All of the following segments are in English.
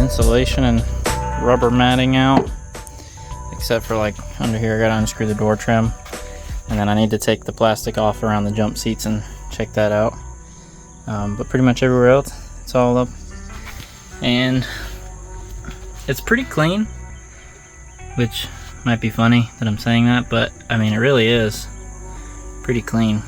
insulation and rubber matting out, except for like under here I gotta unscrew the door trim, and then I need to take the plastic off around the jump seats and check that out. But pretty much everywhere else it's all up, and it's pretty clean, which might be funny that I'm saying that, but I mean it really is pretty clean.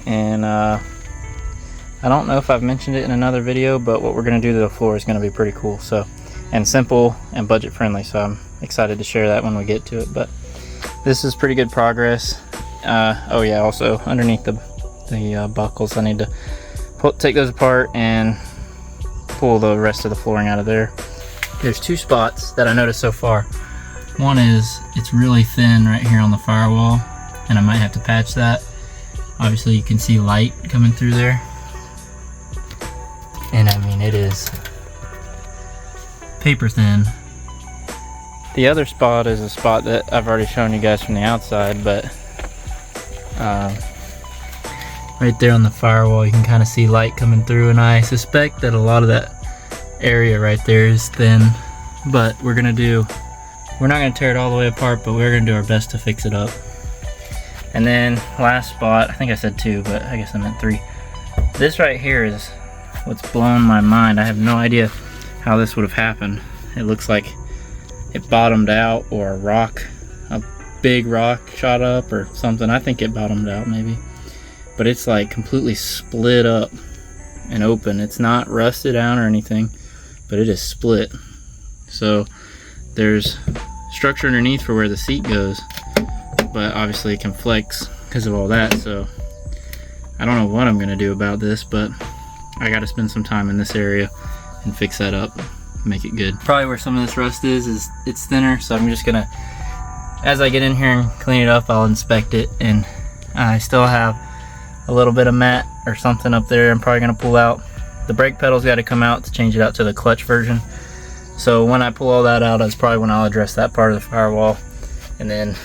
And I don't know if I've mentioned it in another video, but what we're going to do to the floor is going to be pretty cool, so, and simple and budget friendly, so I'm excited to share that when we get to it. But this is pretty good progress. Oh yeah, also underneath the buckles I need to take those apart and pull the rest of the flooring out of there. There's two spots that I noticed so far. One is it's really thin right here on the firewall, and I might have to patch that. Obviously you can see light coming through there, and I mean it is paper thin. The other spot is a spot that I've already shown you guys from the outside, but right there on the firewall you can kind of see light coming through, and I suspect that a lot of that area right there is thin, but we're not gonna tear it all the way apart, but we're gonna do our best to fix it up. And then last spot, I think I said 2, but I guess I meant 3. This right here is what's blown my mind. I have no idea how this would have happened. It looks like it bottomed out, or a big rock shot up or something. I think it bottomed out maybe, but it's like completely split up and open. It's not rusted out or anything, but it is split. So there's structure underneath for where the seat goes, but obviously it can flex because of all that. So I don't know what I'm gonna do about this, but I gotta spend some time in this area and fix that up, make it good. Probably where some of this rust is it's thinner, so I'm just gonna, as I get in here and clean it up, I'll inspect it. And I still have a little bit of mat or something up there I'm probably gonna pull out. The brake pedal's got to come out to change it out to the clutch version. So when I pull all that out, that's probably when I'll address that part of the firewall, and then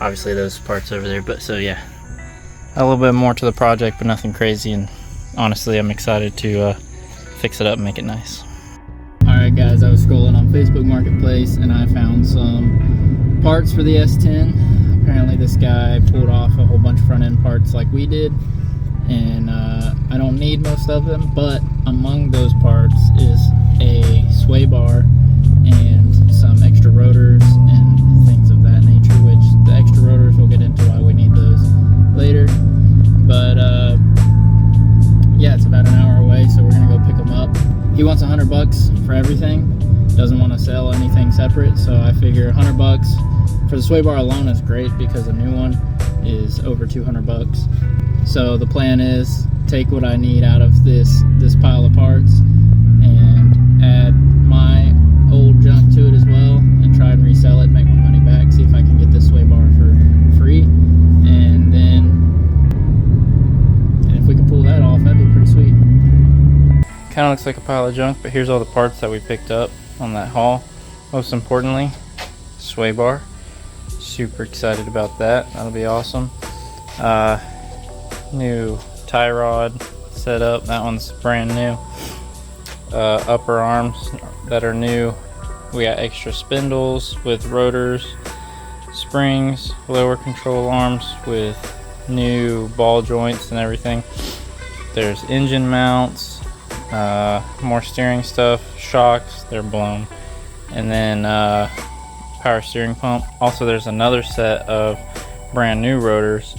obviously those parts over there. But so yeah, a little bit more to the project, but nothing crazy, and honestly I'm excited to fix it up and make it nice. Alright guys, I was scrolling on Facebook Marketplace and I found some parts for the S10. Apparently this guy pulled off a whole bunch of front end parts like we did, and I don't need most of them, but among those parts is a sway bar and some extra rotors and things of that nature, which the extra rotors we'll get into why we need those later. But yeah, it's about an hour away, so we're gonna go pick them up. He wants $100 for everything, doesn't want to sell anything separate, so I figure $100 for the sway bar alone is great because a new one is over $200. So the plan is take what I need out of this pile of parts and add my old junk to it as well, and try and resell it, make my money back, see if I can get this sway bar for free, and if we can pull that off, that'd be pretty sweet. Kind of looks like a pile of junk, but here's all the parts that we picked up on that haul. Most importantly, sway bar. Super excited about that. That'll be awesome. New tie rod setup. That one's brand new. Upper arms that are new. We got extra spindles with rotors, springs, lower control arms with new ball joints and everything. There's engine mounts, more steering stuff, shocks, they're blown, and then power steering pump. Also there's another set of brand new rotors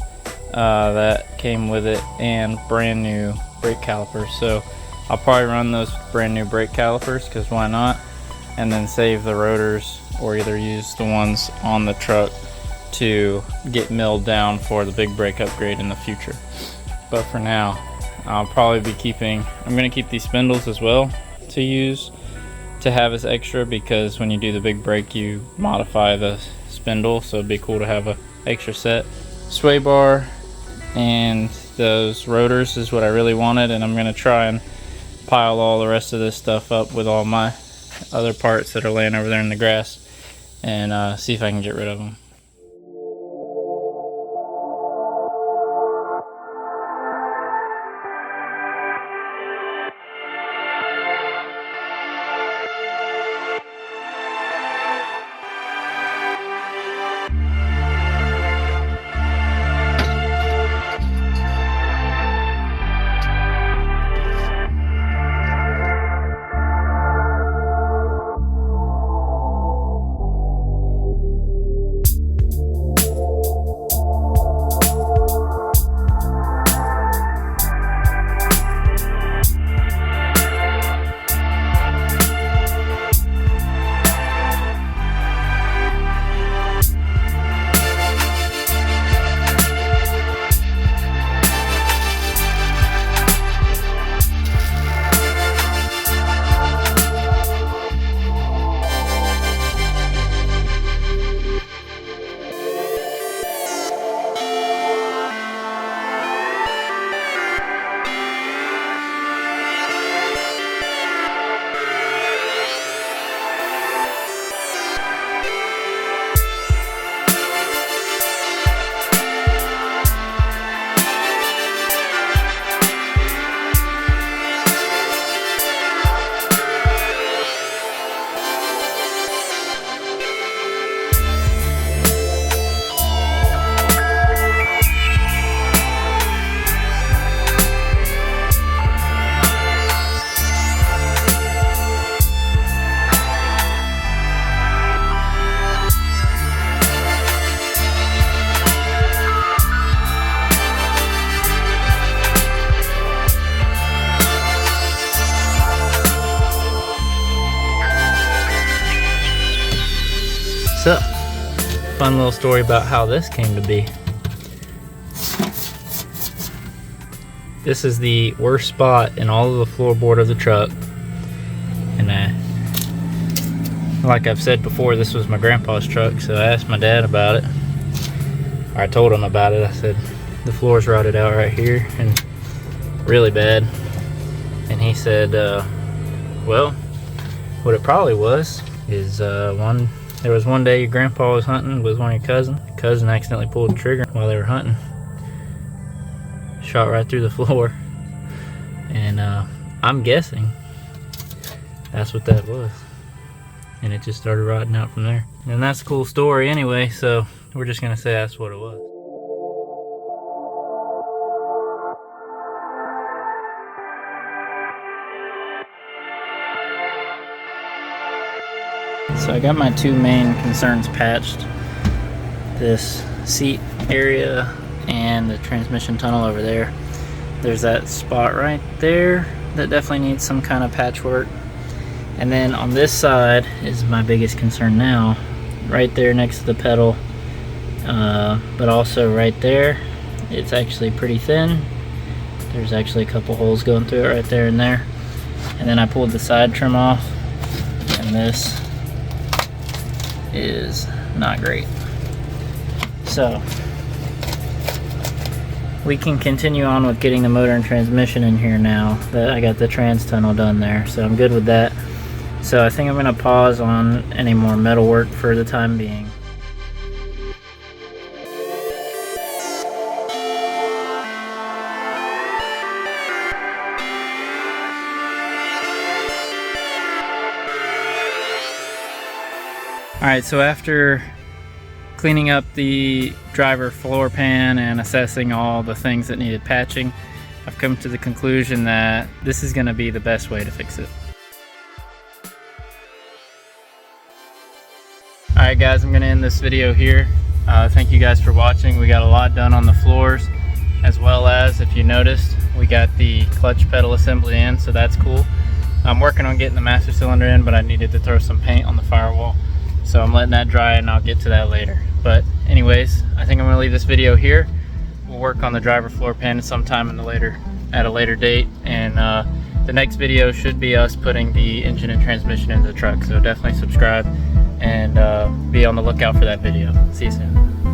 that came with it, and brand new brake calipers. So I'll probably run those brand new brake calipers, because why not, and then save the rotors, or either use the ones on the truck to get milled down for the big brake upgrade in the future. But for now, I'll probably be I'm going to keep these spindles as well to use, to have as extra, because when you do the big brake you modify the spindle, so it'd be cool to have a extra set. Sway bar and those rotors is what I really wanted, and I'm going to try and pile all the rest of this stuff up with all my other parts that are laying over there in the grass, and see if I can get rid of them. So, fun little story about how this came to be. This is the worst spot in all of the floorboard of the truck. And like I've said before, this was my grandpa's truck, so I asked my dad about it. Or I told him about it. I said, the floor's rotted out right here and really bad. And he said, well, what it probably was is there was one day your grandpa was hunting with one of your cousins. Your cousin accidentally pulled the trigger while they were hunting. Shot right through the floor. And I'm guessing that's what that was. And it just started rotting out from there. And that's a cool story anyway, so we're just gonna say that's what it was. So I got my two main concerns patched. This seat area and the transmission tunnel over there. There's that spot right there that definitely needs some kind of patchwork. And then on this side is my biggest concern now. Right there next to the pedal, but also right there. It's actually pretty thin. There's actually a couple holes going through it right there and there. And then I pulled the side trim off, and this is not great. So we can continue on with getting the motor and transmission in here now that I got the trans tunnel done there, so I'm good with that. So I think I'm going to pause on any more metal work for the time being. Alright, so after cleaning up the driver floor pan and assessing all the things that needed patching, I've come to the conclusion that this is going to be the best way to fix it. Alright guys, I'm going to end this video here. Thank you guys for watching. We got a lot done on the floors, as well as, if you noticed, we got the clutch pedal assembly in, so that's cool. I'm working on getting the master cylinder in, but I needed to throw some paint on the firewall. So I'm letting that dry and I'll get to that later. But anyways, I think I'm going to leave this video here. We'll work on the driver floor pan sometime at a later date. And the next video should be us putting the engine and transmission into the truck. So definitely subscribe and be on the lookout for that video. See you soon.